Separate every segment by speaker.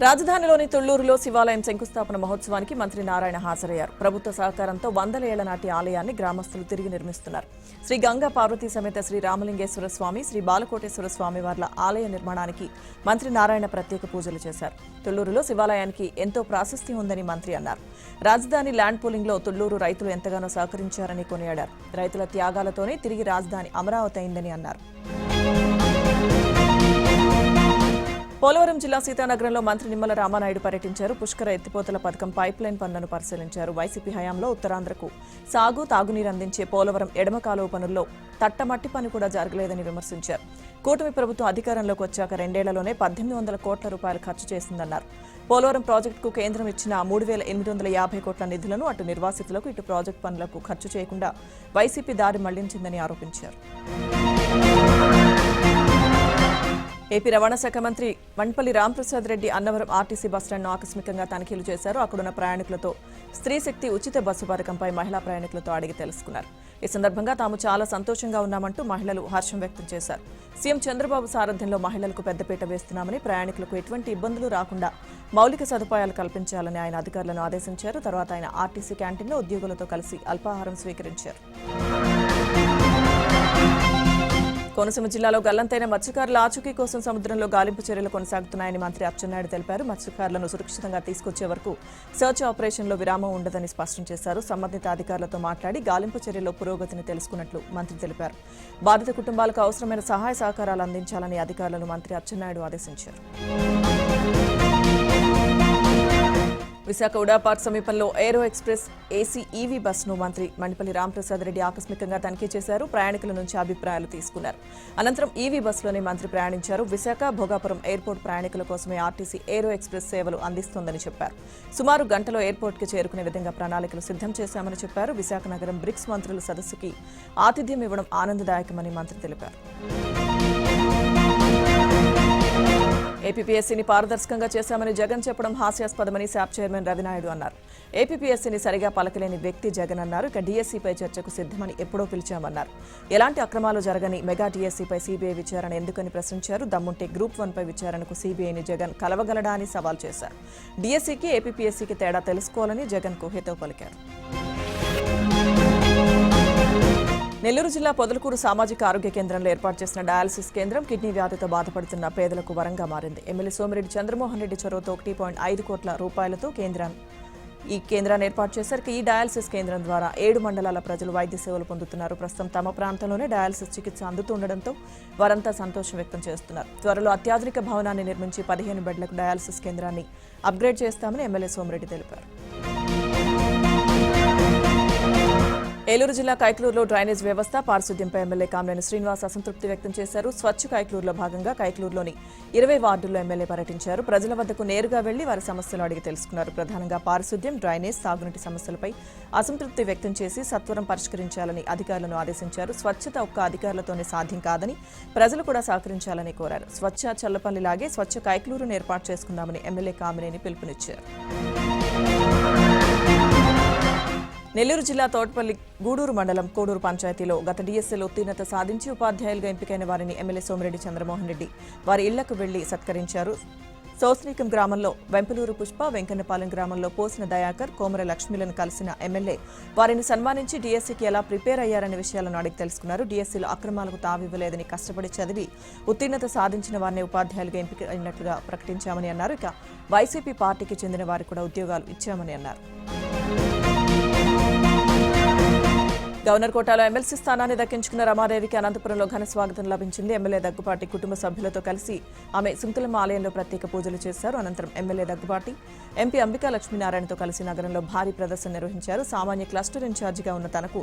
Speaker 1: రాజధానిలోని తుళ్లూరులో శివాలయం శంకుస్థాపన మహోత్సవానికి మంత్రి నారాయణ హాజరయ్యారు. ప్రభుత్వ సహకారంతో 100 ఏళ్ల నాటి ఆలయాన్ని గ్రామస్తులు తిరిగి నిర్మిస్తున్నారు. శ్రీ గంగా పార్వతీ సమేత శ్రీ రామలింగేశ్వర స్వామి, శ్రీ బాలకోటేశ్వర స్వామి వార్ల ఆలయ నిర్మాణానికి మంత్రి నారాయణ ప్రత్యేక పూజలు చేశారు. తుళ్లూరులో శివాలయానికి ఎంతో ప్రాశస్త్యం ఉందని మంత్రి అన్నారు. రాజధాని ల్యాండ్ పూలింగ్ లో తుళ్లూరు రైతులు ఎంతగానో సహకరించారని కొనియాడారు. రైతుల త్యాగాలతోనే తిరిగి రాజధాని అమరావతి అయిందని అన్నారు. పోలవరం జిల్లా సీతానగరంలో మంత్రి నిమ్మల రామానాయుడు పర్యటించారు. పుష్కర ఎత్తిపోతల పథకం పైప్లైన్ పనులను పరిశీలించారు. వైసీపీ హయాంలో ఉత్తరాంధ్రకు సాగు, తాగునీరు అందించే పోలవరం ఎడమ కాలువ పనుల్లో తట్టమట్టి పని కూడా జరగలేదని విమర్శించారు. కూటమి ప్రభుత్వం అధికారంలోకి వచ్చాక 2 ఏళ్లలోనే 1800 కోట్ల రూపాయలు ఖర్చు చేసిందన్నారు. పోలవరం ప్రాజెక్టుకు కేంద్రం ఇచ్చిన 3850 కోట్ల నిధులను అటు నిర్వాసితులకు, ఇటు ప్రాజెక్టు పనులకు ఖర్చు చేయకుండా వైసీపీ దారి మళ్లించిందని ఆరోపించారు. ఏపీ రవాణా శాఖ మంత్రి మండిపల్లి రాంప్రసాద్ రెడ్డి అన్నవరం ఆర్టీసీ బస్టాండ్ను ఆకస్మికంగా తనిఖీలు చేశారు. అక్కడున్న ప్రయాణికులతో స్త్రీ శక్తి ఉచిత బస్సు పథకంపై మహిళా ప్రయాణికులతో అడిగి తెలుసుకున్నారు. ఈ సందర్భంగా తాము చాలా సంతోషంగా ఉన్నామంటూ మహిళలు హర్షం వ్యక్తం చేశారు. సీఎం చంద్రబాబు సారథ్యంలో మహిళలకు పెద్దపీట వేస్తున్నామని, ప్రయాణికులకు ఎటువంటి ఇబ్బందులు రాకుండా మౌలిక సదుపాయాలు కల్పించాలని ఆయన అధికారులను ఆదేశించారు. తర్వాత ఆయన ఆర్టీసీ క్యాంటీన్లో ఉద్యోగులతో కలిసి అల్పాహారం స్వీకరించారు. కోనసీమ జిల్లాలో గల్లంతైన మత్స్యకారుల ఆచూకీ కోసం సముద్రంలో గాలింపు చర్యలు కొనసాగుతున్నాయని మంత్రి అచ్చెన్నాయుడు తెలిపారు. మత్స్యకారులను సురక్షితంగా తీసుకొచ్చే వరకు సర్చ్ ఆపరేషన్లో విరామం ఉండదని స్పష్టం చేశారు. సంబంధిత అధికారులతో మాట్లాడి గాలింపు చర్యల్లో పురోగతిని తెలుసుకున్నట్లు మంత్రి తెలిపారు. బాధిత కుటుంబాలకు అవసరమైన సహాయ సహకారాలు అందించాలని అధికారులను మంత్రి అచ్చెన్నాయుడు ఆదేశించారు. విశాఖ ఉడా పార్క్ సమీపంలో ఏరో ఎక్స్ప్రెస్ ఏసీ ఈవీ బస్సును మంత్రి మండిపల్లి రాంప్రసాద్ రెడ్డి ఆకస్మికంగా తనిఖీ చేశారు. ప్రయాణికుల నుంచి అభిప్రాయాలు తీసుకున్నారు. అనంతరం ఈవీ బస్సులోనే మంత్రి ప్రయాణించారు. విశాఖ భోగాపురం ఎయిర్పోర్ట్ ప్రయాణికుల కోసమే ఆర్టీసీ ఏరో ఎక్స్ప్రెస్ సేవలు అందిస్తోందని చెప్పారు. సుమారు గంటలో ఎయిర్పోర్ట్కి చేరుకునే విధంగా ప్రణాళికలు సిద్ధం చేశామని చెప్పారు. విశాఖ నగరం బ్రిక్స్ మంత్రుల సదస్సుకి ఆతిథ్యం ఇవ్వడం ఆనందదాయకమని మంత్రి తెలిపారు. ఏపీపీఎస్సీని పారదర్శకంగా చేశామని జగన్ చెప్పడం హాస్యాస్పదమని శాప్ చైర్మన్ రవినాయుడు అన్నారు. ఏపీపీఎస్సీని సరిగా పలకలేని వ్యక్తి జగన్ అన్నారు. ఇక డీఎస్సీపై చర్చకు సిద్ధమని ఎప్పుడో పిలిచామన్నారు. ఎలాంటి అక్రమాలు జరగని మెగా డీఎస్సీపై సీబీఐ విచారణ ఎందుకని ప్రశ్నించారు. దమ్ముంటే గ్రూప్ 1పై విచారణకు సీబీఐని జగన్ కలవగలడా అని సవాల్ చేశారు. డీఎస్సీకి ఏపీపీఎస్సీకి తేడా తెలుసుకోవాలని జగన్కు హితవు పలికారు. నెల్లూరు జిల్లా పొదలకూరు సామాజిక ఆరోగ్య కేంద్రంలో ఏర్పాటు చేసిన డయాలసిస్ కేంద్రం కిడ్నీ వ్యాధితో బాధపడుతున్న పేదలకు వరంగా మారింది. ఎమ్మెల్యే సోమిరెడ్డి చంద్రమోహన్ రెడ్డి చొరవతో 1.5 కోట్ల రూపాయలతో ఈ కేంద్రాన్ని ఏర్పాటు చేశారు. ఈ డయాలసిస్ కేంద్రం ద్వారా 7 మండలాల ప్రజలు వైద్య సేవలు పొందుతున్నారు. ప్రస్తుతం తమ ప్రాంతంలోనే డయాలసిస్ చికిత్స అందుతుండటంతో వారంతా సంతోషం వ్యక్తం చేస్తున్నారు. త్వరలో అత్యాధునిక భవనాన్ని నిర్మించి 15 బెడ్లకు డయాలసిస్ కేంద్రాన్ని అప్గ్రేడ్ చేస్తామని ఎమ్మెల్యే సోమిరెడ్డి తెలిపారు. ఏలూరు జిల్లా కైక్లూరులో డ్రైనేజ్ వ్యవస్థ, పారిశుద్ధ్యంపై ఎమ్మెల్యే కామినేని శ్రీనివాస్ అసంతృప్తి వ్యక్తం చేశారు. స్వచ్ఛ కైక్లూరులో భాగంగా కైక్లూరులోని 20 వార్డుల్లో ఎమ్మెల్యే పర్యటించారు. ప్రజల వద్దకు నేరుగా వెళ్లి వారి సమస్యలు అడిగి తెలుసుకున్నారు. ప్రధానంగా పారిశుద్ధ్యం, డ్రైనేజ్, సాగునీటి సమస్యలపై అసంతృప్తి వ్యక్తం చేసి సత్వరం పరిష్కరించాలని అధికారులను ఆదేశించారు. స్వచ్ఛత ఒక్క అధికారులతోనే సాధ్యం కాదని ప్రజలు కూడా సహకరించాలని కోరారు. స్వచ్ఛ చల్లపల్లిలాగే స్వచ్ఛ కైక్లూరును ఏర్పాటు చేసుకుందామని ఎమ్మెల్యే కామినేని పిలుపునిచ్చారు. నెల్లూరు జిల్లా తోటపల్లి గూడూరు మండలం కోడూరు పంచాయతీలో గత డీఎస్సీలో ఉత్తీర్ణత సాధించి ఉపాధ్యాయులుగా ఎంపికైన వారిని ఎమ్మెల్యే సోమిరెడ్డి చంద్రమోహన్ రెడ్డి వారి ఇళ్లకు వెళ్లి సత్కరించారు. సోస్నీకం గ్రామంలో వెంపలూరు పుష్ప, వెంకన్నపాలెం గ్రామంలో పోసిన దయాకర్, కోమర లక్ష్మిలను కలిసిన ఎమ్మెల్యే వారిని సన్మానించి డీఎస్సీకి ఎలా ప్రిపేర్ అయ్యారనే విషయాలను అడిగి తెలుసుకున్నారు. డీఎస్సీలో అక్రమాలకు తావివ్వలేదని, కష్టపడి చదివి ఉత్తీర్ణత సాధించిన వారిని ఉపాధ్యాయులుగా ఎంపిక అయినట్లుగా ప్రకటించామని అన్నారు. ఇక వైసీపీ పార్టీకి చెందిన వారికి కూడా ఉద్యోగాలు ఇచ్చామని అన్నారు. గవర్నర్ కోటాలో ఎమ్మెల్సీ స్థానాన్ని దక్కించుకున్న రమాదేవికి అనంతపురంలో ఘన స్వాగతం లభించింది. ఎమ్మెల్యే దగ్గుపాటి కుటుంబ సభ్యులతో కలిసి ఆమె సుంకులమ్మ ఆలయంలో ప్రత్యేక పూజలు చేశారు. అనంతరం ఎమ్మెల్యే దగ్గుపాటి ఎంపీ అంబికా లక్ష్మీనారాయణతో కలిసి నగరంలో భారీ ప్రదర్శన నిర్వహించారు. సామాన్య క్లస్టర్ ఇన్ఛార్జిగా ఉన్న తనకు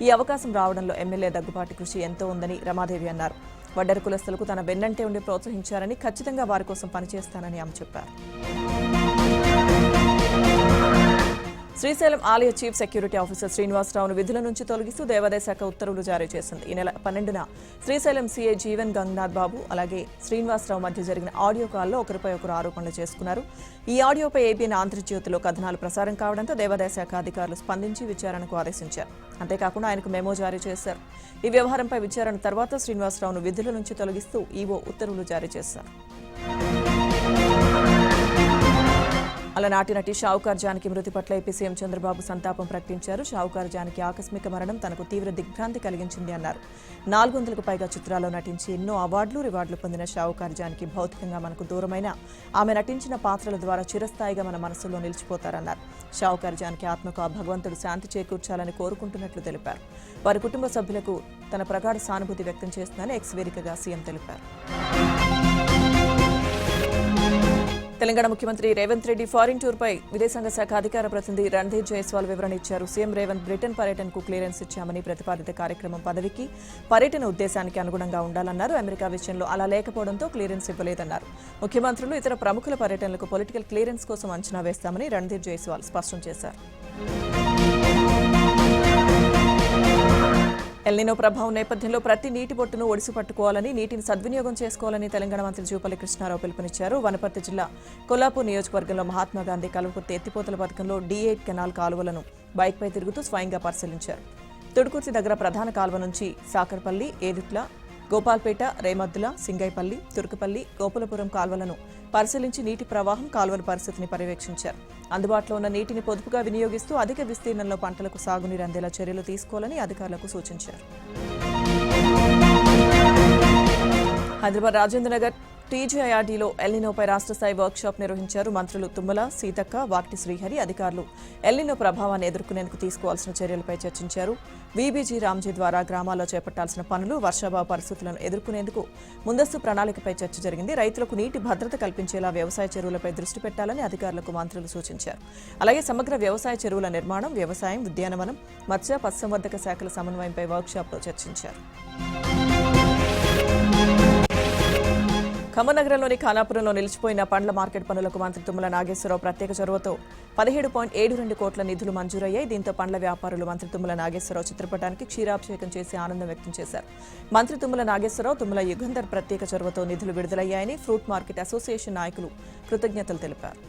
Speaker 1: ఈ అవకాశం రావడంలో ఎమ్మెల్యే దగ్గుపాటి కృషి ఎంతో ఉందని రమాదేవి అన్నారు. వడ్డెర కులస్తులకు తన వెన్నంటే ఉండి ప్రోత్సహించారని, ఖచ్చితంగా వారి కోసం పనిచేస్తానని ఆమె చెప్పారు. శ్రీశైలం ఆలయ చీఫ్ సెక్యూరిటీ ఆఫీసర్ శ్రీనివాసరావును విధుల నుంచి తొలగిస్తూ దేవాదాయ శాఖ ఉత్తర్వులు జారీ చేసింది. ఈ నెల 12న శ్రీశైలం సీఐ జీవన్ గంగనాథ్ బాబు అలాగే శ్రీనివాసరావు మధ్య జరిగిన ఆడియో కాల్లో ఒకరిపై ఒకరు ఆరోపణలు చేసుకున్నారు. ఈ ఆడియోపై ఏబీఎన్ ఆంధ్రజ్యోతిలో కథనాలు ప్రసారం కావడంతో దేవాదాయ శాఖ అధికారులు స్పందించి విచారణకు ఆదేశించారు. అంతేకాకుండా ఆయనకు మెమో జారీ చేశారు. ఈ వ్యవహారంపై విచారణ తర్వాత శ్రీనివాసరావును విధుల నుంచి తొలగిస్తూ ఈవో ఉత్తర్వులు జారీ చేశారు. అలనాటి నటి షావుకార్ జానకి మృతి పట్ల ఏపీ సీఎం చంద్రబాబు సంతాపం ప్రకటించారు. షావుకార్ జానకి ఆకస్మిక మరణం తనకు తీవ్ర దిగ్భ్రాంతి కలిగించింది అన్నారు. 400కు పైగా చిత్రాల్లో నటించి ఎన్నో అవార్డులు రివార్డులు పొందిన షావుకార్ జానకి భౌతికంగా మనకు దూరమైన ఆమె నటించిన పాత్రల ద్వారా చిరస్థాయిగా మన మనసులో నిలిచిపోతారన్నారు. షావుకార్ జానకి ఆత్మకు ఆ భగవంతుడు శాంతి చేకూర్చాలని కోరుకుంటున్నట్లు తెలిపారు. వారి కుటుంబ సభ్యులకు తన ప్రగాఢ సానుభూతి వ్యక్తం చేస్తుందని ఎక్స్ వేదికగా సీఎం తెలిపారు. తెలంగాణ ముఖ్యమంత్రి రేవంత్ రెడ్డి ఫారిన్ టూర్పై విదేశాంగ శాఖ అధికార ప్రతినిధి రణ్ధీర్ జైస్వాల్ వివరణ ఇచ్చారు. సీఎం రేవంత్ బ్రిటన్ పర్యటనకు క్లియరెన్స్ ఇచ్చామని, ప్రతిపాదిత కార్యక్రమం పదవికి పర్యటన ఉద్దేశానికి అనుగుణంగా ఉండాలన్నారు. అమెరికా విషయంలో అలా లేకపోవడంతో క్లియరెన్స్ ఇవ్వలేదన్నారు. ముఖ్యమంత్రులు ఇతర ప్రముఖుల పర్యటనలకు పొలిటికల్ క్లియరెన్స్ కోసం అంచనా వేస్తామని రణ్ధీర్ జైస్వాల్ స్పష్టం చేశారు. ఎల్నినో ప్రభావం నేపథ్యంలో ప్రతి నీటి బొట్టును ఒడిసి పట్టుకోవాలని, నీటిని సద్వినియోగం చేసుకోవాలని తెలంగాణ మంత్రి జూపల్లి కృష్ణారావు పిలుపునిచ్చారు. వనపర్తి జిల్లా కొల్లాపూర్ నియోజకవర్గంలో మహాత్మాగాంధీ కల్వకుర్తి ఎత్తిపోతల పథకంలో D8 కెనాల్ కాలువలను బైక్పై తిరుగుతూ స్వయంగా పరిశీలించారు. తుడుకుర్తి దగ్గర ప్రధాన కాలువ నుంచి సాకర్పల్లి, ఏదుట్ల, గోపాల్పేట, రేమద్దుల, సింగైపల్లి, తుర్కపల్లి, గోపులపురం కాల్వలను పరిశీలించి నీటి ప్రవాహం, కాల్వల పరిస్థితిని పర్యవేక్షించారు. అందుబాటులో ఉన్న నీటిని పొదుపుగా వినియోగిస్తూ అధిక విస్తీర్ణంలో పంటలకు సాగునీరు అందేలా చర్యలు తీసుకోవాలని అధికారులకు సూచించారు. హైదరాబాద్ రాజేంద్రనగర్ TJIRDలో ఎల్నినోపై రాష్ట్ర స్థాయి వర్క్షాప్ నిర్వహించారు. మంత్రులు తుమ్మల, సీతక్క, వాక్టి శ్రీహరి అధికారులు ఎల్నినో ప్రభావాన్ని ఎదుర్కొనేందుకు తీసుకోవాల్సిన చర్యలపై చర్చించారు. VBG రామ్జీ ద్వారా గ్రామాల్లో చేపట్టాల్సిన పనులు, వర్షాభావ పరిస్థితులను ఎదుర్కొనేందుకు ముందస్తు ప్రణాళికపై చర్చ జరిగింది. రైతులకు నీటి భద్రత కల్పించేలా వ్యవసాయ చెరువులపై దృష్టి పెట్టాలని అధికారులకు మంత్రులు సూచించారు. అలాగే సమగ్ర వ్యవసాయ చెరువుల నిర్మాణం, వ్యవసాయం, ఉద్యానవనం, మత్స్య, పశుసంవర్ధక శాఖల సమన్వయంపై వర్క్షాప్లో చర్చించారు. ఖమ్మం నగరంలోని ఖానాపురంలో నిలిచిపోయిన పండ్ల మార్కెట్ పనులకు మంత్రి తుమ్మల నాగేశ్వరరావు ప్రత్యేక చొరవతో 17.72 కోట్ల నిధులు మంజూరయ్యాయి. దీంతో పండ్ల వ్యాపారులు మంత్రి తుమ్మల నాగేశ్వరరావు చిత్రపటానికి క్షీరాభిషేకం చేసి ఆనందం వ్యక్తం చేశారు. మంత్రి తుమ్మల నాగేశ్వరరావు, తుమ్మల యుగంధర్ ప్రత్యేక చొరవతో నిధులు విడుదలయ్యాయని ఫ్రూట్ మార్కెట్ అసోసియేషన్ నాయకులు కృతజ్ఞతలు తెలిపారు.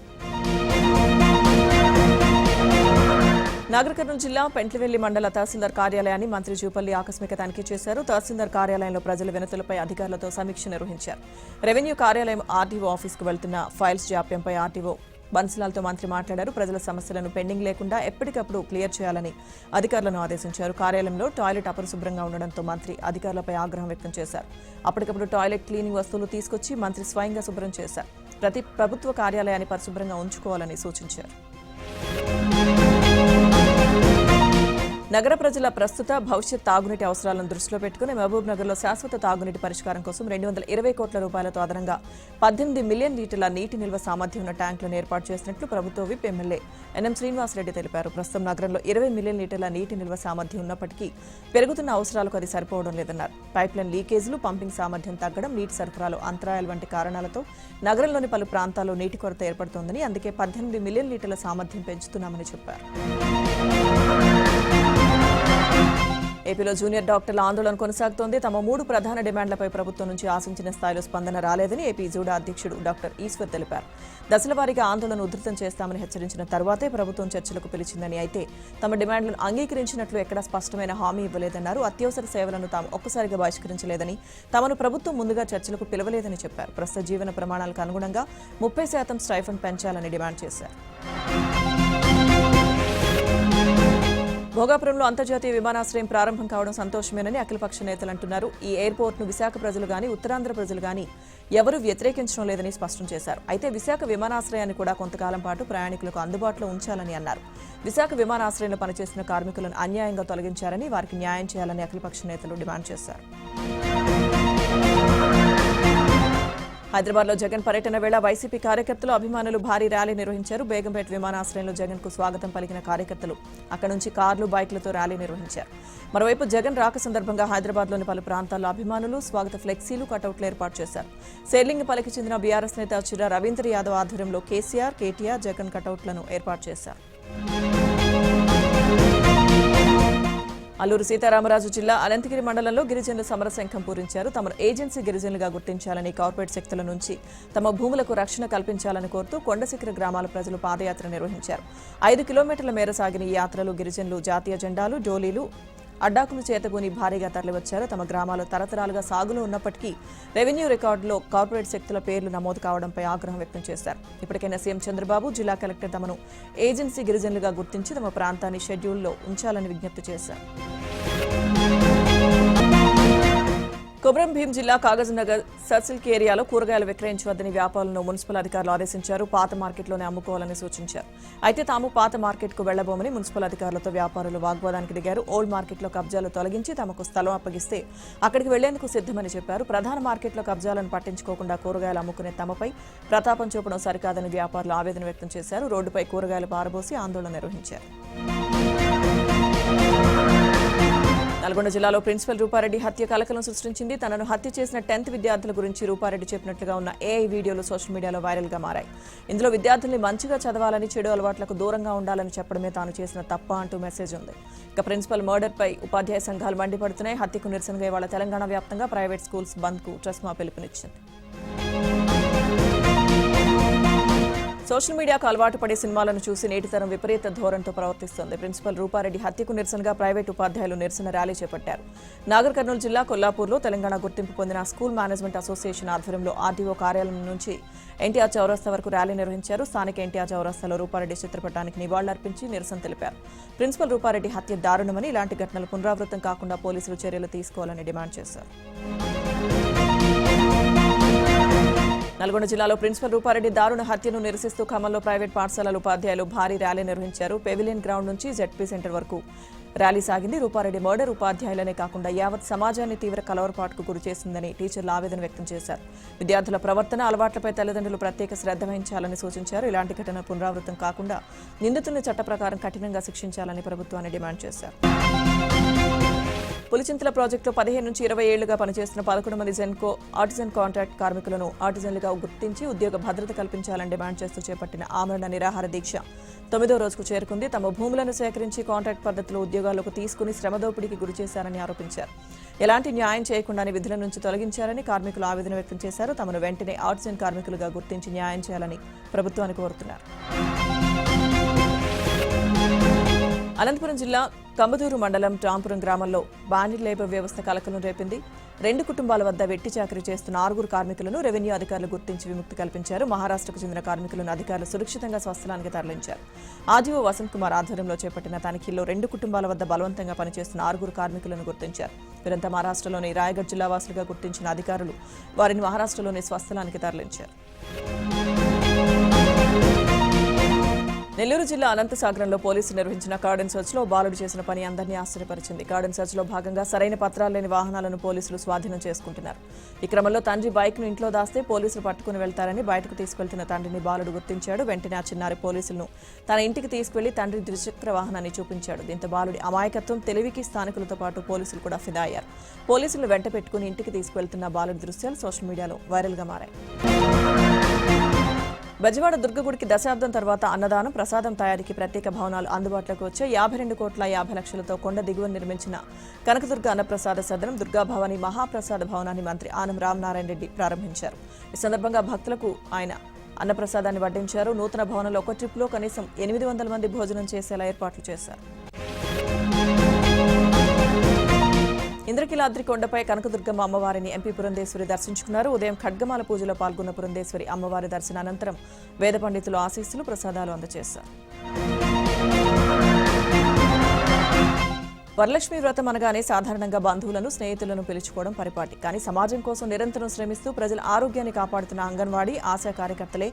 Speaker 1: నాగర్ కర్నూలు జిల్లా పెంట్లవెల్లి మండల తహసీల్దార్ కార్యాలయాన్ని మంత్రి జూపల్లి ఆకస్మిక తనిఖీ చేశారు. తహసీల్దార్ కార్యాలయంలో ప్రజల వినతులపై అధికారులతో సమీక్ష నిర్వహించారు. రెవెన్యూ కార్యాలయం ఆర్టీఓ ఆఫీసుకు వెళ్తున్న ఫైల్స్ జాప్యంపై ఆర్టీఓ బన్సిలాల్తో మంత్రి మాట్లాడారు. ప్రజల సమస్యలను పెండింగ్ లేకుండా ఎప్పటికప్పుడు క్లియర్ చేయాలని అధికారులను ఆదేశించారు. కార్యాలయంలో టాయిలెట్ అపరిశుభ్రంగా ఉండడంతో మంత్రి అధికారులపై ఆగ్రహం వ్యక్తం చేశారు. అప్పటికప్పుడు టాయిలెట్ క్లీనింగ్ వస్తువులు తీసుకొచ్చి మంత్రి స్వయంగా శుభ్రం చేశారు. ప్రతి ప్రభుత్వ కార్యాలయాన్ని పరిశుభ్రంగా ఉంచుకోవాలని సూచించారు. నగర ప్రజల ప్రస్తుత భవిష్యత్ తాగునీటి అవసరాలను దృష్టిలో పెట్టుకుని మహబూబ్ నగర్లో శాశ్వత తాగునీటి పరిష్కారం కోసం 220 కోట్ల రూపాయలతో అదనంగా 18 మిలియన్ లీటర్ల నీటి నిల్వ సామర్థ్యం ఉన్న ట్యాంకులను ఏర్పాటు చేసినట్లు ప్రభుత్వ విప్ ఎమ్మెల్యే ఎన్ఎం శ్రీనివాసరెడ్డి తెలిపారు. ప్రస్తుతం నగరంలో 20 మిలియన్ లీటర్ల నీటి నిల్వ సామర్థ్యం ఉన్నప్పటికీ పెరుగుతున్న అవసరాలకు అది సరిపోవడం లేదన్నారు. పైప్లైన్ లీకేజీలు, పంపింగ్ సామర్థ్యం తగ్గడం, నీటి సరఫరాలో అంతరాయాలు వంటి కారణాలతో నగరంలోని పలు ప్రాంతాల్లో నీటి కొరత ఏర్పడుతోందని, అందుకే 18 మిలియన్ లీటర్ల సామర్థ్యం పెంచుతున్నామని చెప్పారు. ఏపీలో జూనియర్ డాక్టర్ల ఆందోళన కొనసాగుతోంది. తమ 3 ప్రధాన డిమాండ్లపై ప్రభుత్వం నుంచి ఆశించిన స్థాయిలో స్పందన రాలేదని ఏపీ జూడా అధ్యక్షుడు డాక్టర్ ఈశ్వర్ తెలిపారు. దశలవారీగా ఆందోళన ఉధృతం చేస్తామని హెచ్చరించిన తర్వాతే ప్రభుత్వం చర్చలకు పిలిచిందని, అయితే తమ డిమాండ్లను అంగీకరించినట్లు ఎక్కడా స్పష్టమైన హామీ ఇవ్వలేదన్నారు. అత్యవసర సేవలను తాము ఒక్కసారిగా బహిష్కరించలేదని, తమను ప్రభుత్వం ముందుగా చర్చలకు పిలవలేదని చెప్పారు. ప్రస్తుత జీవన ప్రమాణాలకు అనుగుణంగా 30% స్టైఫండ్ పెంచాలని డిమాండ్ చేశారు. భోగాపురంలో అంతర్జాతీయ విమానాశ్రయం ప్రారంభం కావడం సంతోషమేనని అఖిలపక్ష నేతలు అంటున్నారు. ఈ ఎయిర్పోర్ట్ను విశాఖ ప్రజలు గానీ, ఉత్తరాంధ్ర ప్రజలు గానీ ఎవరూ వ్యతిరేకించడం లేదని స్పష్టం చేశారు. అయితే విశాఖ విమానాశ్రయాన్ని కూడా కొంతకాలం పాటు ప్రయాణికులకు అందుబాటులో ఉంచాలని అన్నారు. విశాఖ విమానాశ్రయంలో పనిచేసిన కార్మికులను అన్యాయంగా తొలగించారని, వారికి న్యాయం చేయాలని అఖిలపక్ష నేతలు డిమాండ్ చేశారు. హైదరాబాద్లో జగన్ పర్యటన వేళ వైసీపీ కార్యకర్తలు, అభిమానులు భారీ ర్యాలీ నిర్వహించారు. బేగంపేట విమానాశ్రయంలో జగన్ కు స్వాగతం పలికిన కార్యకర్తలు అక్కడి నుంచి కార్లు, బైక్లతో ర్యాలీ నిర్వహించారు. మరోవైపు జగన్ రాక సందర్భంగా హైదరాబాద్లోని పలు ప్రాంతాల్లో అభిమానులు స్వాగత ఫ్లెక్సీలు, కటౌట్లు ఏర్పాటు చేశారు. సేర్లింగపల్లికి చెందిన బీఆర్ఎస్ నేత చిరా రవీంద్ర యాదవ్ ఆధ్వర్యంలో కేసీఆర్, కేటీఆర్, జగన్ కటౌట్లను ఏర్పాటు చేశారు. అల్లూరు సీతారామరాజు జిల్లా అనంతగిరి మండలంలో గిరిజనులు సమరశంఖం పూరించారు. తమను ఏజెన్సీ గిరిజనులుగా గుర్తించాలని, కార్పొరేట్ శక్తుల నుంచి తమ భూములకు రక్షణ కల్పించాలని కోరుతూ కొండశిఖర గ్రామాల ప్రజలు పాదయాత్ర నిర్వహించారు. 5 కిలోమీటర్ల మేర సాగిన ఈ యాత్రలో గిరిజనులు జాతీయ జెండాలు, డోలీలు, అడ్డాకులు చేతబూని భారీగా తరలివచ్చారు. తమ గ్రామాలు తరతరాలుగా సాగులో ఉన్నప్పటికీ రెవెన్యూ రికార్డులో కార్పొరేట్ శక్తుల పేర్లు నమోదు కావడంపై ఆగ్రహం వ్యక్తం చేశారు. ఇప్పటికైనా సీఎం చంద్రబాబు, జిల్లా కలెక్టర్ తమను ఏజెన్సీ గిరిజనులుగా గుర్తించి తమ ప్రాంతాన్ని షెడ్యూల్లో ఉంచాలని విజ్ఞప్తి చేశారు. కొమరం భీం జిల్లా కాగజ్నగర్ సర్సిల్క్ ఏరియాలో కూరగాయలు విక్రయించవద్దని వ్యాపారులను మున్సిపల్ అధికారులు ఆదేశించారు. పాత మార్కెట్లోనే అమ్ముకోవాలని సూచించారు. అయితే తాము పాత మార్కెట్కు వెళ్లబోమని మున్సిపల్ అధికారులతో వ్యాపారులు వాగ్వాదానికి దిగారు. ఓల్డ్ మార్కెట్లో కబ్జాలు తొలగించి తమకు స్థలం అప్పగిస్తే అక్కడికి వెళ్లేందుకు సిద్ధమని చెప్పారు. ప్రధాన మార్కెట్లో కబ్జాలను పట్టించుకోకుండా కూరగాయలు అమ్ముకునే తమపై ప్రతాపం చూపడం సరికాదని వ్యాపారులు ఆవేదన వ్యక్తం చేశారు. రోడ్డుపై కూరగాయలు పారబోసి ఆందోళన నిర్వహించారు. నల్గొండ జిల్లాలో ప్రిన్సిపల్ రూపారెడ్డి హత్య కలకలం సృష్టించింది. తనను హత్య చేసిన 10th విద్యార్థుల గురించి రూపారెడ్డి చెప్పినట్లుగా ఉన్న ఏఐ వీడియోలు సోషల్ మీడియాలో వైరల్గా మారాయి. ఇందులో విద్యార్థుల్ని మంచిగా చదవాలని, చెడు అలవాట్లకు దూరంగా ఉండాలని చెప్పడమే తాను చేసిన తప్ప అంటూ మెసేజ్ ఉంది. ఇక ప్రిన్సిపల్ మర్డర్పై ఉపాధ్యాయ సంఘాలు మండిపడుతున్నాయి. హత్యకు నిరసనగా ఇవాళ తెలంగాణ వ్యాప్తంగా ప్రైవేట్ స్కూల్స్ బంద్కు ట్రస్మా పిలుపునిచ్చింది. సోషల్ మీడియాకు అలవాటు పడే సినిమాలను చూసి నేటి తరం విపరీత ధోరణితో ప్రవర్తిస్తోంది. ప్రిన్సిపల్ రూపారెడ్డి హత్యకు నిరసనగా ప్రైవేట్ ఉపాధ్యాయులు నిరసన ర్యాలీ చేపట్టారు. నాగర్ కర్నూలు జిల్లా కొల్లాపూర్లో తెలంగాణ గుర్తింపు పొందిన స్కూల్ మేనేజ్మెంట్ అసోసియేషన్ ఆధ్వర్యంలో ఆర్డీఓ కార్యాలయం నుంచి ఎన్టీఆర్ చౌరస్తా వరకు ర్యాలీ నిర్వహించారు. స్థానిక ఎన్టీఆర్ చౌరస్తాలో రూపారెడ్డి చిత్రపటానికి నివాళులర్పించి నిరసన తెలిపారు. ప్రిన్సిపల్ రూపారెడ్డి హత్య దారుణమని, ఇలాంటి ఘటనలు పునరావృతం కాకుండా పోలీసులు చర్యలు తీసుకోవాలని డిమాండ్ చేశారు. నల్గొండ జిల్లాలో ప్రిన్సిపల్ రూపారెడ్డి దారుణ హత్యను నిరసిస్తూ ఖమ్మంలో ప్రైవేట్ పాఠశాలల ఉపాధ్యాయులు భారీ ర్యాలీ నిర్వహించారు. పెవిలియన్ గ్రౌండ్ నుంచి జెడ్పీ సెంటర్ వరకు ర్యాలీ సాగింది. రూపారెడ్డి మర్డర్ ఉపాధ్యాయులనే కాకుండా యావత్ సమాజాన్ని తీవ్ర కలవరపాటుకు గురి చేసిందని టీచర్లు ఆవేదన వ్యక్తం చేశారు. విద్యార్థుల ప్రవర్తన, అలవాట్లపై తల్లిదండ్రులు ప్రత్యేక శ్రద్ధ వహించాలని సూచించారు. ఇలాంటి ఘటన పునరావృతం కాకుండా నిందితుల్ని చట్ట ప్రకారం కఠినంగా శిక్షించాలని ప్రభుత్వాన్ని డిమాండ్ చేశారు. పులిచింతల ప్రాజెక్టులో 15 నుంచి 20 ఏళ్లుగా పనిచేస్తున్న 11 మంది జెన్కో ఆర్టిజన్ కాంట్రాక్ట్ కార్మికులను ఆర్టిజన్లుగా గుర్తించి ఉద్యోగ భద్రత కల్పించాలని డిమాండ్ చేస్తూ చేపట్టిన ఆమరణ నిరాహార దీక్ష 9వ రోజుకు చేరుకుంది. తమ భూములను సేకరించి కాంట్రాక్ట్ పద్ధతిలో ఉద్యోగాలకు తీసుకుని శ్రమదోపిడీకి గురి చేశారని ఆరోపించారు. ఎలాంటి న్యాయం చేయకుండానే విధుల నుంచి తొలగించారని కార్మికులు ఆవేదన వ్యక్తం చేశారు. తమను వెంటనే ఆర్టిజన్ కార్మికులుగా గుర్తించి న్యాయం చేయాలని ప్రభుత్వాన్ని కోరుతున్నారు. అనంతపురం జిల్లా కంబదూరు మండలం రాంపురం గ్రామంలో బాండీ లేబర్ వ్యవస్థ కలకలం రేపింది. 2 కుటుంబాల వద్ద వెట్టి చాకరీ చేస్తున్న 6 కార్మికులను రెవెన్యూ అధికారులు గుర్తించి విముక్తి కల్పించారు. మహారాష్ట్రకు చెందిన కార్మికులను అధికారులు సురక్షితంగా స్వస్థలానికి తరలించారు. ఆర్డీఓ వసంత్ కుమార్ ఆధ్వర్యంలో చేపట్టిన తనిఖీల్లో 2 కుటుంబాల వద్ద బలవంతంగా పనిచేస్తున్న 6 కార్మికులను గుర్తించారు. వీరంతా మహారాష్ట్రలోని రాయగఢ్ జిల్లా వాసులుగా గుర్తించిన అధికారులు వారిని మహారాష్ట్రలోని స్వస్థలానికి తరలించారు. నెల్లూరు జిల్లా అనంతసాగరంలో పోలీసులు నిర్వహించిన కార్డన్ సర్చ్లో బాలుడు చేసిన పని అందరినీ ఆశ్చర్యపరిచింది. కార్డన్ సర్చ్లో భాగంగా సరైన పత్రాలు లేని వాహనాలను పోలీసులు స్వాధీనం చేసుకుంటున్నారు. ఈ క్రమంలో తండ్రి బైక్ను ఇంట్లో దాస్తే పోలీసులు పట్టుకుని వెళ్తారని బయటకు తీసుకెళ్తున్న తండ్రిని బాలుడు గుర్తించాడు. వెంటనే ఆ చిన్నారి పోలీసులను తన ఇంటికి తీసుకెళ్లి తండ్రి ద్విచక్ర వాహనాన్ని చూపించాడు. దీంతో బాలుడి అమాయకత్వం, తెలివికి స్థానికులతో పాటు పోలీసులు కూడా ఫిదా అయ్యారు. పోలీసులు వెంట పెట్టుకుని ఇంటికి తీసుకెళ్తున్న బాలుడి దృశ్యాలు సోషల్ మీడియాలో వైరల్గా మారాయి. బెజవాడ దుర్గగుడికి దశాబ్దం తర్వాత అన్నదానం, ప్రసాదం తయారీకి ప్రత్యేక భవనాలు అందుబాటులోకి వచ్చాయి. 52,50,00,000తో కొండ దిగువన నిర్మించిన కనకదుర్గ అన్నప్రసాద సదనం, దుర్గాభవాని మహాప్రసాద భవనాన్ని మంత్రి ఆనం రామనారాయణ రెడ్డి ప్రారంభించారు. ఈ సందర్భంగా భక్తులకు ఆయన అన్నప్రసాదాన్ని వడ్డించారు. నూతన భవనంలో ఒక ట్రిప్లో కనీసం 800 మంది భోజనం చేసేలా ఏర్పాట్లు చేశారు. ఇంద్రకీలాద్రి కొండపై కనకదుర్గమ్మ అమ్మవారిని ఎంపీ పురంధేశ్వరి దర్శించుకున్నారు. ఉదయం ఖడ్గమాల పూజలో పాల్గొన్న పురంధేశ్వరి అమ్మవారి దర్శనానంతరం వేద పండితులు ఆశీస్సులు, ప్రసాదాలు అందజేశారు. వరలక్ష్మి వ్రతం అనగానే సాధారణంగా బంధువులను, స్నేహితులను పిలుచుకోవడం పరిపాటి. కానీ సమాజం కోసం నిరంతరం శ్రమిస్తూ ప్రజల ఆరోగ్యాన్ని కాపాడుతున్న అంగన్వాడీ ఆశా కార్యకర్తలే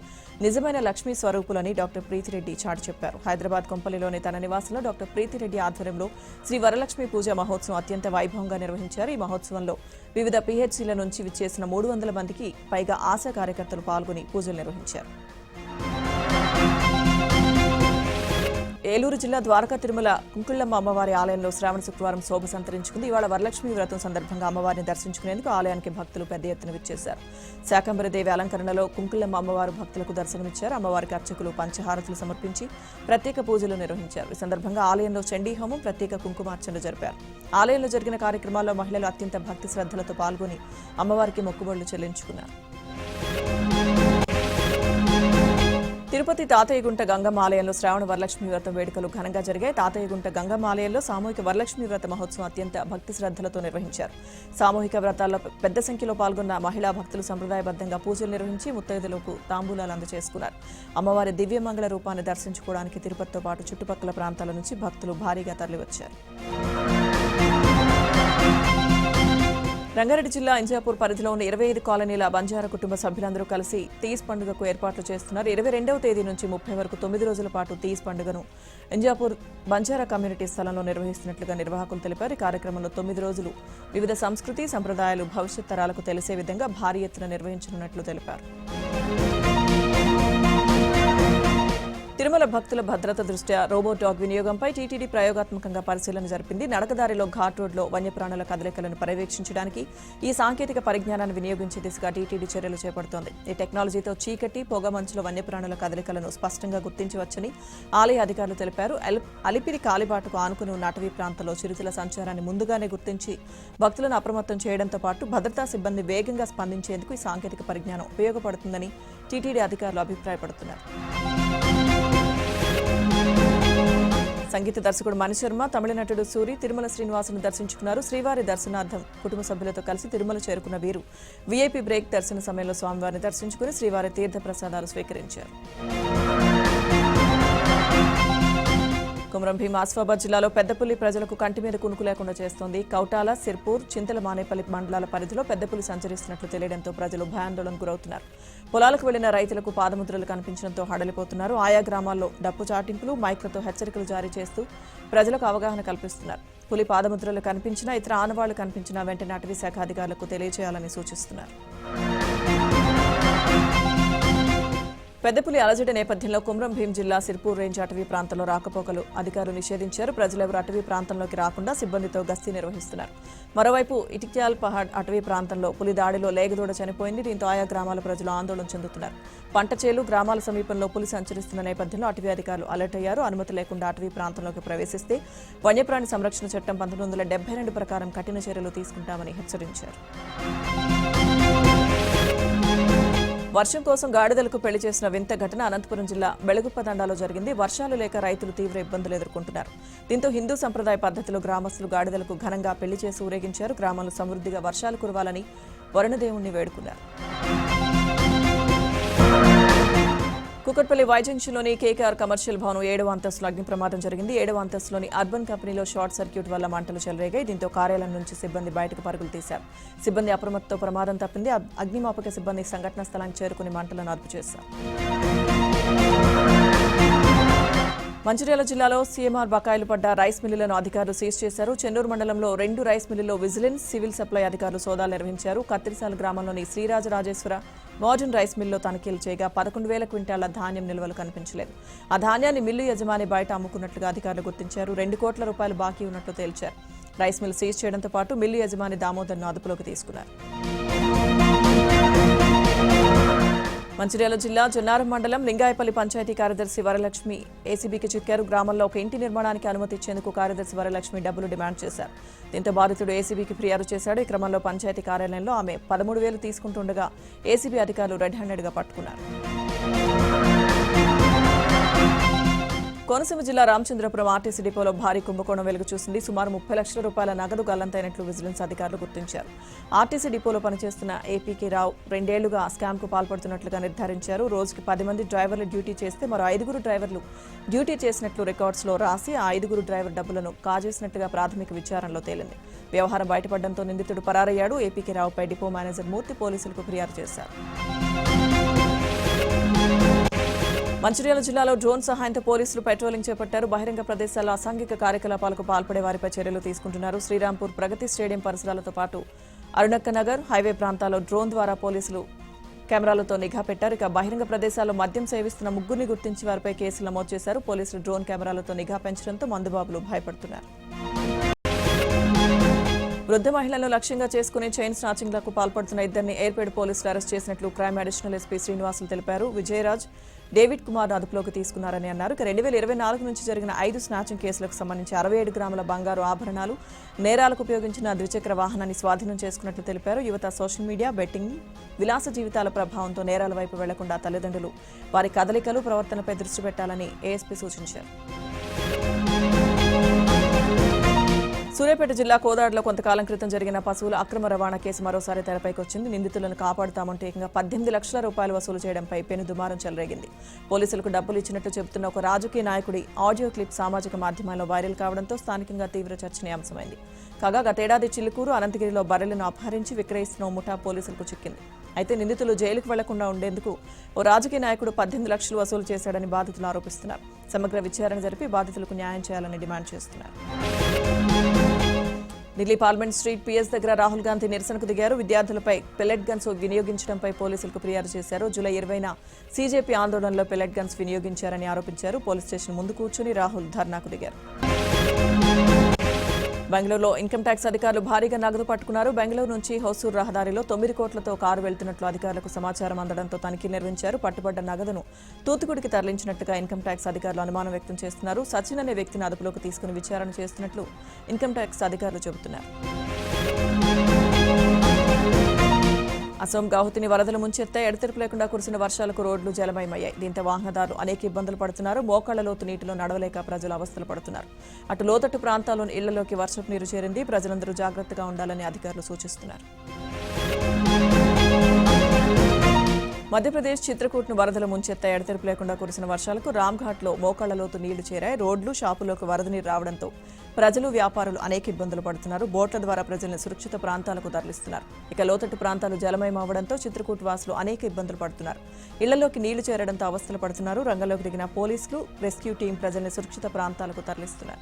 Speaker 1: నిజమైన లక్ష్మీ స్వరూపులని డాక్టర్ ప్రీతిరెడ్డి చాటి చెప్పారు. హైదరాబాద్ కొంపల్లిలోని తన నివాసంలో డాక్టర్ ప్రీతిరెడ్డి ఆధ్వర్యంలో శ్రీ వరలక్ష్మి పూజ మహోత్సవం అత్యంత వైభవంగా నిర్వహించారు. ఈ మహోత్సవంలో వివిధ పీహెచ్సీల నుంచి విచ్చేసిన 300 మందికి పైగా ఆశా కార్యకర్తలు పాల్గొని పూజలు నిర్వహించారు. ఏలూరు జిల్లా ద్వారకా తిరుమల కుంకుళ్లమ్మ అమ్మవారి ఆలయంలో శ్రావణ శుక్రవారం శోభ సంతరించుకుంది. ఇవాళ వరలక్ష్మి వ్రతం సందర్భంగా అమ్మవారిని దర్శించుకునేందుకు ఆలయానికి భక్తులు పెద్ద ఎత్తున విచ్చేశారు. శాకంబరిదేవి అలంకరణలో కుంకుళ్లమ్మ అమ్మవారు భక్తులకు దర్శనమిచ్చారు. అమ్మవారికి అర్చకులు పంచహారతులు సమర్పించి ప్రత్యేక పూజలు నిర్వహించారు. ఈ సందర్భంగా ఆలయంలో చండీ హోమం, ప్రత్యేక కుంకుమార్చనలు జరిపారు. ఆలయంలో జరిగిన కార్యక్రమాల్లో మహిళలు అత్యంత భక్తి శ్రద్ధలతో పాల్గొని అమ్మవారికి మొక్కుబడులు చెల్లించుకున్నారు. తిరుపతి తాతయ్యగుంట గంగమ్మ ఆలయంలో శ్రావణ వరలక్ష్మి వ్రతం వేడుకలు ఘనంగా జరిగాయి. తాతయ్యగుంట గంగమ్మ ఆలయంలో సామూహిక వరలక్ష్మి వ్రత మహోత్సవం అత్యంత భక్తి శ్రద్ధలతో నిర్వహించారు. సామూహిక వ్రతాల్లో పెద్ద సంఖ్యలో పాల్గొన్న మహిళా భక్తులు సంప్రదాయబద్ధంగా పూజలు నిర్వహించి ముత్తైదులకు తాంబూలాలు అందజేసుకున్నారు. అమ్మవారి దివ్యమంగళ రూపాన్ని దర్శించుకోవడానికి తిరుపతితో పాటు చుట్టుపక్కల ప్రాంతాల నుంచి భక్తులు భారీగా తరలివచ్చారు. రంగారెడ్డి జిల్లా ఇంజాపూర్ పరిధిలో ఉన్న 25 కాలనీల బంజారా కుటుంబ సభ్యులందరూ కలిసి తీజ్ పండుగకు ఏర్పాట్లు చేస్తున్నారు. 22వ తేదీ నుంచి 30 వరకు 9 రోజుల పాటు తీజ్ పండుగను ఇంజాపూర్ బంజారా కమ్యూనిటీ స్థలంలో నిర్వహిస్తున్నట్లుగా నిర్వాహకులు తెలిపారు. ఈ కార్యక్రమంలో 9 రోజులు వివిధ సంస్కృతి సంప్రదాయాలు భవిష్యత్ తరాలకు తెలిసే విధంగా భారీ ఎత్తున నిర్వహించనున్నట్లు తెలిపారు. తిరుమల భక్తుల భద్రత దృష్ట్యా రోబో డాగ్ వినియోగంపై టీటీడీ ప్రయోగాత్మకంగా పరిశీలన జరిపింది. నడకదారిలో ఘాట్ రోడ్లో వన్యప్రాణుల కదలికలను పర్యవేక్షించడానికి ఈ సాంకేతిక పరిజ్ఞానాన్ని వినియోగించే దిశగా టీటీడీ చర్యలు చేపడుతోంది. ఈ టెక్నాలజీతో చీకటి పొగ మంచులో వన్యప్రాణుల కదలికలను స్పష్టంగా గుర్తించవచ్చని ఆలయ అధికారులు తెలిపారు. అలిపిరి కాలిబాటకు ఆనుకుని ఉన్న అటవీ ప్రాంతంలో చిరుతల సంచారాన్ని ముందుగానే గుర్తించి భక్తులను అప్రమత్తం చేయడంతో పాటు భద్రతా సిబ్బంది వేగంగా స్పందించేందుకు ఈ సాంకేతిక పరిజ్ఞానం ఉపయోగపడుతుందని టీటీడీ అధికారులు అభిప్రాయపడుతున్నారు. సంగీత దర్శకుడు మణిశర్మ, తమిళ నటుడు సూరి తిరుమల శ్రీనివాసును దర్శించుకున్నారు. శ్రీవారి దర్శనార్థం కుటుంబ సభ్యులతో కలిసి తిరుమల చేరుకున్న వీరు వీఐపీ బ్రేక్ దర్శన సమయంలో స్వామివారిని దర్శించుకుని శ్రీవారి తీర్థ ప్రసాదాలు స్వీకరించారు. కుమరం భీం ఆసిఫాబాద్ జిల్లాలో పెద్దపులి ప్రజలకు కంటి మీద కునుకు లేకుండా చేస్తోంది. కౌటాల, సిర్పూర్, చింతల మానేపల్లి మండలాల పరిధిలో పెద్దపులి సంచరిస్తున్నట్లు తెలియడంతో ప్రజలు భయాందోళనకు గురవుతున్నారు. పొలాలకు వెళ్లిన రైతులకు పాదముద్రలు కనిపించడంతో హడలిపోతున్నారు. ఆయా గ్రామాల్లో డప్పు చాటింపులు, మైక్లతో హెచ్చరికలు జారీ చేస్తూ ప్రజలకు అవగాహన కల్పిస్తున్నారు. పులి పాదముద్రలు కనిపించినా, ఇతర ఆనవాళ్లు కనిపించినా వెంటనే అటవీ శాఖ అధికారులకు తెలియజేయాలని సూచిస్తున్నారు. పెద్దపులి అలజడి నేపథ్యంలో కుమ్రం భీం జిల్లా సిర్పూర్ రేంజ్ అటవీ ప్రాంతంలో రాకపోకలు అధికారులు నిషేధించారు. ప్రజలెవరూ అటవీ ప్రాంతంలోకి రాకుండా సిబ్బందితో గస్తీ నిర్వహిస్తున్నారు. మరోవైపు ఇటిక్యాల్ పహాడ్ అటవీ ప్రాంతంలో పులి దాడిలో లేగదూడ చనిపోయింది. దీంతో ఆయా గ్రామాల ప్రజలు ఆందోళన చెందుతున్నారు. పంట చేలు, గ్రామాల సమీపంలో పులి సంచరిస్తున్న నేపథ్యంలో అటవీ అధికారులు అలర్ట్ అయ్యారు. అనుమతి లేకుండా అటవీ ప్రాంతంలోకి ప్రవేశిస్తే వన్యప్రాణి సంరక్షణ చట్టం 1972 ప్రకారం కఠిన చర్యలు తీసుకుంటామని హెచ్చరించారు. వర్షం కోసం గాడిదలకు పెళ్లి చేసిన వింత ఘటన అనంతపురం జిల్లా బెళగుప్పదండాలో జరిగింది. వర్షాలు లేక రైతులు తీవ్ర ఇబ్బందులు ఎదుర్కొంటున్నారు. దీంతో హిందూ సంప్రదాయ పద్ధతిలో గ్రామస్తులు గాడిదలకు ఘనంగా పెళ్లి చేసి ఊరేగించారు. గ్రామంలో సమృద్ధిగా వర్షాలు కురవాలని వరుణదేవుణ్ణి వేడుకున్నారు. కుకట్పల్లి వై జంక్షన్లోని కేకేఆర్ కమర్షియల్ భవనం 7వ అంతస్తులో అగ్ని ప్రమాదం జరిగింది. 7వ అంతస్తులోని అర్బన్ కంపెనీలో షార్ట్ సర్క్యూట్ వల్ల మంటలు చెలరేగాయి. దీంతో కార్యాలయం నుంచి సిబ్బంది బయటకు పరుగులు తీశారు. సిబ్బంది అప్రమత్తతో ప్రమాదం తప్పింది. అగ్నిమాపక సిబ్బంది సంఘటనా స్థలానికి చేరుకుని మంటలను అదుపు చేశారు. మంచిర్యాల జిల్లాలో సీఎంఆర్ బకాయిలు పడ్డ రైస్ మిల్లులను అధికారులు సీజ్ చేశారు. చెన్నూరు మండలంలో 2 రైస్ మిల్లుల్లో విజిలెన్స్, సివిల్ సప్లై అధికారులు సోదాలు నిర్వహించారు. కత్తిరిసాల గ్రామంలోని శ్రీరాజరాజేశ్వర మోడర్న్ రైస్ మిల్లో తనిఖీలు చేయగా 11,000 క్వింటాల ధాన్యం నిల్వలు కనిపించలేదు. ఆ ధాన్యాన్ని మిల్లు యజమాని బయట అమ్ముకున్నట్లుగా అధికారులు గుర్తించారు. 2 కోట్ల రూపాయలు బాకీ ఉన్నట్లు తేల్చారు. రైస్ మిల్ సీజ్ చేయడంతో పాటు మిల్లు యజమాని దామోదర్ను అదుపులోకి తీసుకున్నారు. మంచిర్యాల జిల్లా జొన్నారం మండలం లింగాయపల్లి పంచాయతీ కార్యదర్శి వరలక్ష్మి ఏసీబీకి చిక్కారు. గ్రామంలో ఒక ఇంటి నిర్మాణానికి అనుమతి ఇచ్చేందుకు కార్యదర్శి వరలక్ష్మి డబ్బులు డిమాండ్ చేశారు. దీంతో బాధితుడు ఏసీబీకి ఫిర్యాదు చేశాడు. ఈ క్రమంలో పంచాయతీ కార్యాలయంలో ఆమె 13,000 తీసుకుంటుండగా ఏసీబీ అధికారులు రెడ్ హ్యాండెడ్గా పట్టుకున్నారు. కోనసీమ జిల్లా రామచంద్రపురం ఆర్టీసీ డిపోలో భారీ కుంభకోణం వెలుగు చూసింది. సుమారు 30 లక్షల రూపాయల నగదు గల్లంతైనట్లు విజిలెన్స్ అధికారులు గుర్తించారు. ఆర్టీసీ డిపోలో పనిచేస్తున్న ఏపీకే రావు 2 ఏళ్లుగా స్కామ్కు పాల్పడుతున్నట్లుగా నిర్ధారించారు. రోజుకి 10 మంది డ్రైవర్లు డ్యూటీ చేస్తే మరో 5 డ్రైవర్లు డ్యూటీ చేసినట్లు రికార్డ్స్లో రాసి ఆ 5 డ్రైవర్ డబ్బులను కాజేసినట్లుగా ప్రాథమిక విచారణలో తేలింది. వ్యవహారం బయటపడడంతో నిందితుడు పరారయ్యాడు. ఏపీకే రావుపై డిపో మేనేజర్ మూర్తి పోలీసులకు ఫిర్యాదు చేశారు. మంచిర్యాల జిల్లాలో డ్రోన్ సహాయంతో పోలీసులు పెట్రోలింగ్ చేపట్టారు. బహిరంగ ప్రదేశాల్లో అసాంఘిక కార్యకలాపాలకు పాల్పడే వారిపై చర్యలు తీసుకుంటున్నారు. శ్రీరాంపూర్ ప్రగతి స్టేడియం పరిసరాలతో పాటు అరుణక్క నగర్, హైవే ప్రాంతాల్లో డ్రోన్ ద్వారా పోలీసులు కెమెరాలతో నిఘా పెట్టారు. ఇక బహిరంగ ప్రదేశాల్లో మద్యం సేవిస్తున్న 3 గుర్తించి వారిపై కేసులు నమోదు చేశారు. పోలీసులు డ్రోన్ కెమెరాలతో నిఘా పెంచడంతో మందుబాబులు భయపడుతున్నారు. వృద్ధ మహిళలను లక్ష్యంగా చేసుకుని చైన్ స్నాచింగ్లకు పాల్పడుతున్న 2 ఎయిర్పేడ్ పోలీసులు అరెస్ట్ చేసినట్లు క్రైమ్ అడిషనల్ ఎస్పీ శ్రీనివాసులు తెలిపారు. విజయరాజ్, డేవిడ్ కుమార్ను అదుపులోకి తీసుకున్నారని అన్నారు. 2024 నుంచి జరిగిన 5 స్నాచింగ్ కేసులకు సంబంధించి 67 గ్రాముల బంగారు ఆభరణాలు, నేరాలకు ఉపయోగించిన ద్విచక్ర వాహనాన్ని స్వాధీనం చేసుకున్నట్లు తెలిపారు. యువత సోషల్ మీడియా, బెట్టింగ్, విలాస జీవితాల ప్రభావంతో నేరాల వైపు వెళ్లకుండా తల్లిదండ్రులు వారి కదలికలు, ప్రవర్తనపై దృష్టి పెట్టాలని ఏఎస్పీ సూచించారు. సూర్యాపేట జిల్లా కోదాడలో కొంతకాలం క్రితం జరిగిన పశువుల అక్రమ రవాణా కేసు మరోసారి తెరపైకి వచ్చింది. నిందితులను కాపాడుతామంటూ ఏకంగా 18 లక్షల రూపాయలు వసూలు చేయడంపై పెను దుమారం చెలరేగింది. పోలీసులకు డబ్బులు ఇచ్చినట్టు చెబుతున్న ఒక రాజకీయ నాయకుడి ఆడియో క్లిప్ సామాజిక మాధ్యమాల్లో వైరల్ కావడంతో స్థానికంగా తీవ్ర చర్చనీయాంశమైంది. కాగా గతేడాది చిలుకూరు, అనంతగిరిలో బర్రెలను అపహరించి విక్రయిస్తున్న ముఠా పోలీసులకు చిక్కింది. అయితే నిందితులు జైలుకు వెళ్లకుండా ఉండేందుకు ఓ రాజకీయ నాయకుడు 18 లక్షలు వసూలు చేశాడని బాధితులు ఆరోపిస్తున్నారు. సమగ్ర విచారణ జరిపి బాధితులకు న్యాయం చేయాలని డిమాండ్ చేస్తున్నారు. ఢిల్లీ పార్లమెంట్ స్ట్రీట్ పిఎస్ దగ్గర రాహుల్ గాంధీ నిరసనకు దిగారు. విద్యార్థులపై పెల్లెట్ గన్స్ వినియోగించడంపై పోలీసులకు ఫిర్యాదు చేశారు. జూలై 20న సీజేపీ ఆందోళనలో పెల్లెట్ గన్స్ వినియోగించారని ఆరోపించారు. పోలీస్ స్టేషన్ ముందు కూర్చుని రాహుల్ ధర్నాకు దిగారు. బెంగళూరులో ఇన్కమ్ ట్యాక్స్ అధికారులు భారీగా నగదు పట్టుకున్నారు. బెంగళూరు నుంచి హొసూరు రహదారిలో 9 కోట్లతో కారు వెళ్తున్నట్లు అధికారులకు సమాచారం అందడంతో తనిఖీలు నిర్వహించారు. పట్టుబడ్డ నగదును తూత్తుకుడికి తరలించినట్టుగా ఇన్కమ్ ట్యాక్స్ అధికారులు అనుమానం వ్యక్తం చేస్తున్నారు. సచిన్ అనే వ్యక్తిని అదుపులోకి తీసుకుని విచారణ చేస్తున్నట్లు ఇన్కమ్ ట్యాక్స్ అధికారులు చెబుతున్నారు. అసోం గౌహతిని వరదలు ముంచెత్తాయి. ఎడతెరిపి లేకుండా కురిసిన వర్షాలకు రోడ్లు జలమయమయ్యాయి. దీంతో వాహనదారులు అనేక ఇబ్బందులు పడుతున్నారు. మోకాళ్ల లోతు నీటిలో నడవలేక ప్రజలు అవస్థలు పడుతున్నారు. అటు లోతట్టు ప్రాంతాల్లోని ఇళ్లలోకి వర్షపు నీరు చేరింది. ప్రజలందరూ జాగ్రత్తగా ఉండాలని అధికారులు సూచిస్తున్నారు. మధ్యప్రదేశ్ చిత్రకూట్ను వరదలు ముంచెత్తాయి. ఎడతెరిపి లేకుండా కురిసిన వర్షాలకు రామ్ఘాట్లో మోకాళ్ల లోతు నీళ్లు చేరాయి. రోడ్లు, షాపులోకి వరద నీరు రావడంతో ప్రజలు, వ్యాపారులు అనేక ఇబ్బందులు పడుతున్నారు. బోట్ల ద్వారా ప్రజలను సురక్షిత ప్రాంతాలకు తరలిస్తున్నారు. ఇక లోతట్టు ప్రాంతాలు జలమయం అవ్వడంతో చిత్రకూట్ వాసులు అనేక ఇబ్బందులు పడుతున్నారు. ఇళ్లలోకి నీళ్లు చేరడంతో అవస్థలు పడుతున్నారు. రంగంలోకి దిగిన పోలీసులు, రెస్క్యూ టీం ప్రజల్ని సురక్షిత ప్రాంతాలకు తరలిస్తున్నారు.